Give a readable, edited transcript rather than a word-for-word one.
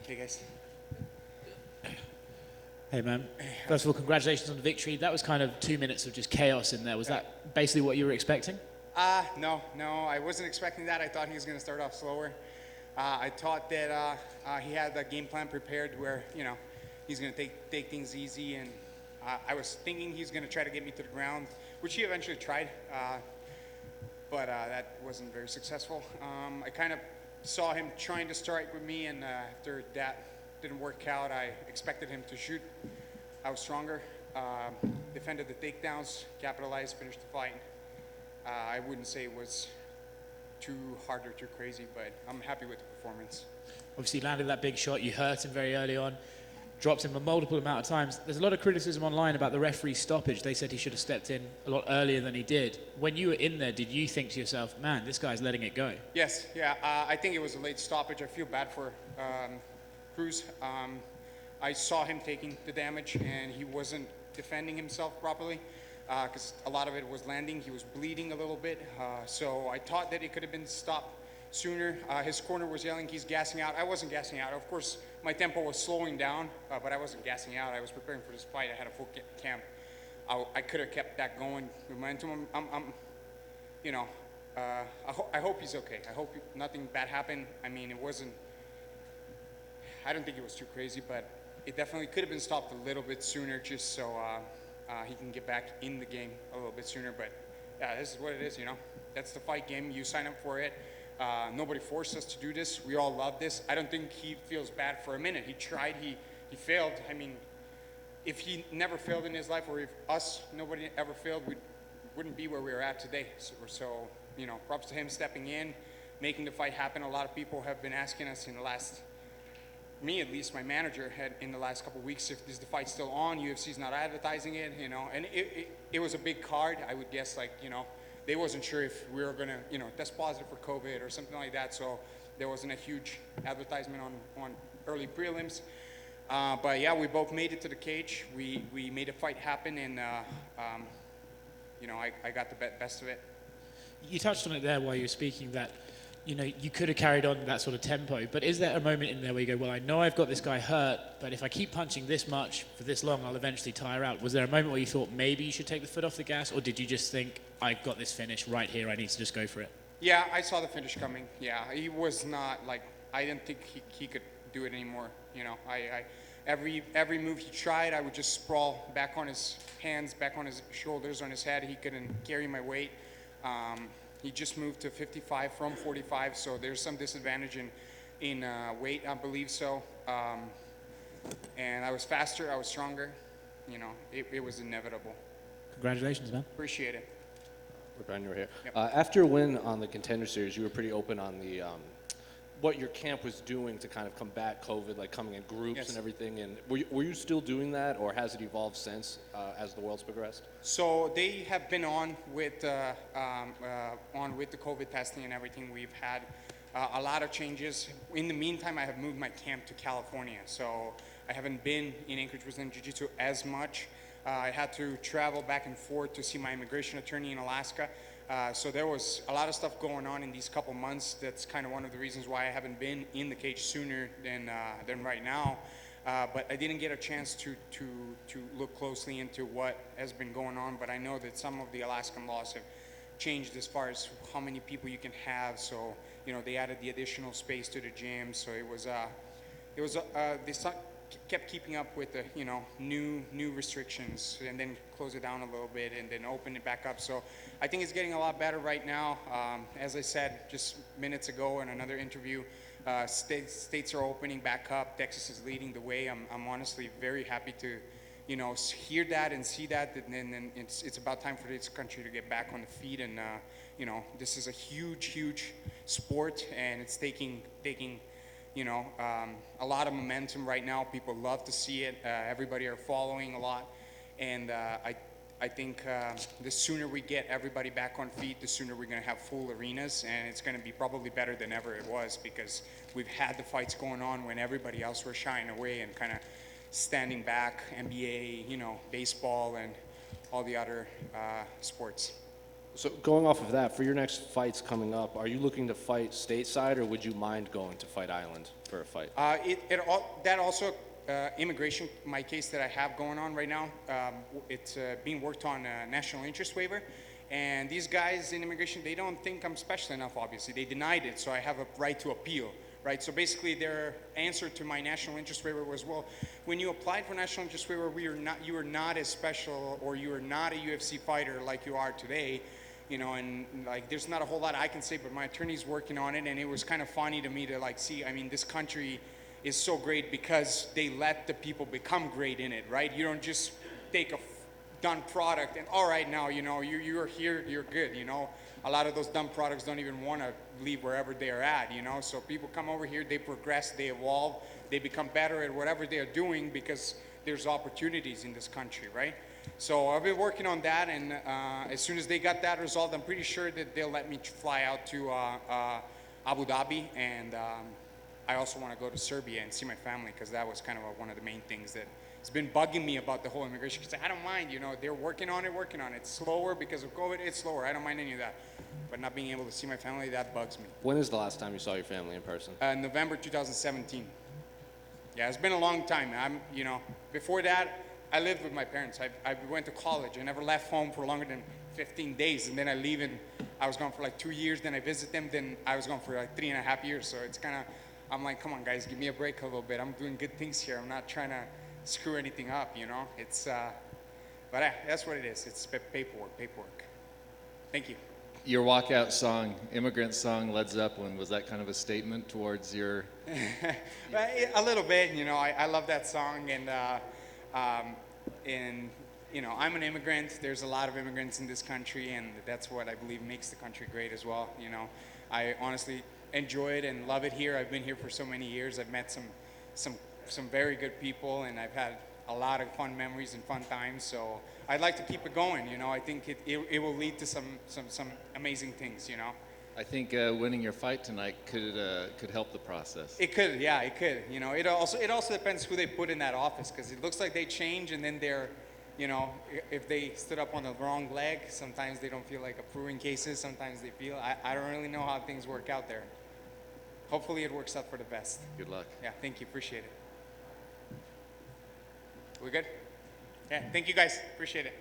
Hey guys. Hey man, first of all, congratulations on the victory. That was kind of 2 minutes of just chaos in there. Was that basically what you were expecting? No, I wasn't expecting that. I thought he was going to start off slower. I thought that he had the game plan prepared where, he's going to take things easy, and I was thinking he's going to try to get me to the ground, which he eventually tried, but that wasn't very successful. I kind of saw him trying to strike with me, and after that didn't work out, I expected him to shoot. I was stronger, defended the takedowns, capitalized, finished the fight. I wouldn't say it was too hard or too crazy, but I'm happy with the performance. Obviously landed that big shot, you hurt him very early on, dropped him a multiple amount of times. There's a lot of criticism online about the referee's stoppage. They said he should have stepped in a lot earlier than he did. When you were in there, did you think to yourself, man, this guy's letting it go? Yes, yeah, I think it was a late stoppage. I feel bad for Cruz. I saw him taking the damage, and he wasn't defending himself properly because a lot of it was landing. He was bleeding a little bit, so I thought that it could have been stopped sooner. His corner was yelling, he's gassing out. I wasn't gassing out. Of course, my tempo was slowing down, but I wasn't gassing out. I was preparing for this fight. I had a full camp. I could have kept that going. Momentum. I hope he's okay. I hope nothing bad happened. I mean, it wasn't. I don't think it was too crazy, but it definitely could have been stopped a little bit sooner, just so he can get back in the game a little bit sooner. But yeah, this is what it is. That's the fight game. You sign up for it. Nobody forced us to do this. We all love this. I don't think he feels bad for a minute. He tried. He failed. I mean, if he never failed in his life, or if nobody ever failed, we wouldn't be where we are at today. So props to him stepping in, making the fight happen. A lot of people have been asking us in the last. Me at least, my manager had in the last couple of weeks, if the fight's still on, UFC's not advertising it, and it was a big card. I would guess, they wasn't sure if we were gonna, test positive for COVID or something like that, so there wasn't a huge advertisement on early prelims. But yeah, we both made it to the cage. We made a fight happen, and I got the best of it. You touched on it there while you were speaking that you could have carried on that sort of tempo, but is there a moment in there where you go, well, I know I've got this guy hurt, but if I keep punching this much for this long, I'll eventually tire out? Was there a moment where you thought maybe you should take the foot off the gas, or did you just think, I've got this finish right here, I need to just go for it? Yeah, I saw the finish coming. Yeah, he was not I didn't think he could do it anymore. Every move he tried, I would just sprawl back on his hands, back on his shoulders, on his head. He couldn't carry my weight. He just moved to 55 from 45, so there's some disadvantage in weight, I believe so. And I was faster, I was stronger. It was inevitable. Congratulations, man. Appreciate it. We're glad you're here. Yep. After a win on the Contender Series, you were pretty open on the what your camp was doing to kind of combat COVID, like coming in groups Yes. and everything. And were you still doing that, or has it evolved since as the world's progressed? So they have been on with the COVID testing and everything. We've had a lot of changes. In the meantime, I have moved my camp to California, so I haven't been in Anchorage Brazilian Jiu-Jitsu as much. I had to travel back and forth to see my immigration attorney in Alaska. So there was a lot of stuff going on in these couple months. That's kind of one of the reasons why I haven't been in the cage sooner than right now. But I didn't get a chance to look closely into what has been going on. But I know that some of the Alaskan laws have changed as far as how many people you can have. So they added the additional space to the gym. So it was they kept keeping up with the new restrictions, and then close it down a little bit and then open it back up. So I think it's getting a lot better right now. As I said just minutes ago in another interview, states are opening back up. Texas is leading the way. I'm honestly very happy to hear that and see that, and then it's about time for this country to get back on the feet. And this is a huge sport, and it's taking a lot of momentum right now. People love to see it. Everybody are following a lot, and I think the sooner we get everybody back on feet, the sooner we're going to have full arenas, and it's going to be probably better than ever it was, because we've had the fights going on when everybody else was shying away and kind of standing back. NBA, baseball, and all the other sports. So going off of that, for your next fights coming up, are you looking to fight stateside, or would you mind going to Fight Island for a fight? That also, immigration, my case that I have going on right now, it's being worked on a national interest waiver. And these guys in immigration, they don't think I'm special enough, obviously. They denied it, so I have a right to appeal, right? So basically their answer to my national interest waiver was, well, when you applied for national interest waiver, you were not as special, or you are not a UFC fighter like you are today. You know, and like there's not a whole lot I can say, but my attorney's working on it, and it was kind of funny to me to like see, I mean, this country is so great because they let the people become great in it, right? You don't just take a done product and all right, now, you know, you're here, you're good, you know. A lot of those done products don't even want to leave wherever they are at, you know. So people come over here, they progress, they evolve, they become better at whatever they are doing because there's opportunities in this country, right? So I've been working on that, and as soon as they got that resolved, I'm pretty sure that they'll let me fly out to Abu Dhabi, and I also want to go to Serbia and see my family, because that was kind of one of the main things that has been bugging me about the whole immigration. Because I don't mind, you know, they're working on it. It's slower because of COVID, it's slower. I don't mind any of that. But not being able to see my family, that bugs me. When is the last time you saw your family in person? November 2017. Yeah, it's been a long time. You know, before that, I lived with my parents. I went to college. I never left home for longer than 15 days. And then I leave, and I was gone for like 2 years. Then I visit them. Then I was gone for like 3.5 years. So it's kind of, I'm like, come on, guys, give me a break a little bit. I'm doing good things here. I'm not trying to screw anything up, you know. It's, but that's what it is. It's paperwork. Thank you. Your walkout song, Immigrant Song, Led Zeppelin, was that kind of a statement towards your... A little bit, you know. I love that song, and you know, I'm an immigrant. There's a lot of immigrants in this country, and that's what I believe makes the country great as well. You know, I honestly enjoy it and love it here. I've been here for so many years. I've met some very good people, and I've had a lot of fun memories and fun times. So I'd like to keep it going. You know, I think it will lead to some amazing things. You know. I think winning your fight tonight could help the process. It could, yeah, it could. You know, it also depends who they put in that office, because it looks like they change, and then they're, you know, if they stood up on the wrong leg, sometimes they don't feel like approving cases. Sometimes they feel. I don't really know how things work out there. Hopefully, it works out for the best. Good luck. Yeah, thank you. Appreciate it. We good? Yeah, thank you guys. Appreciate it.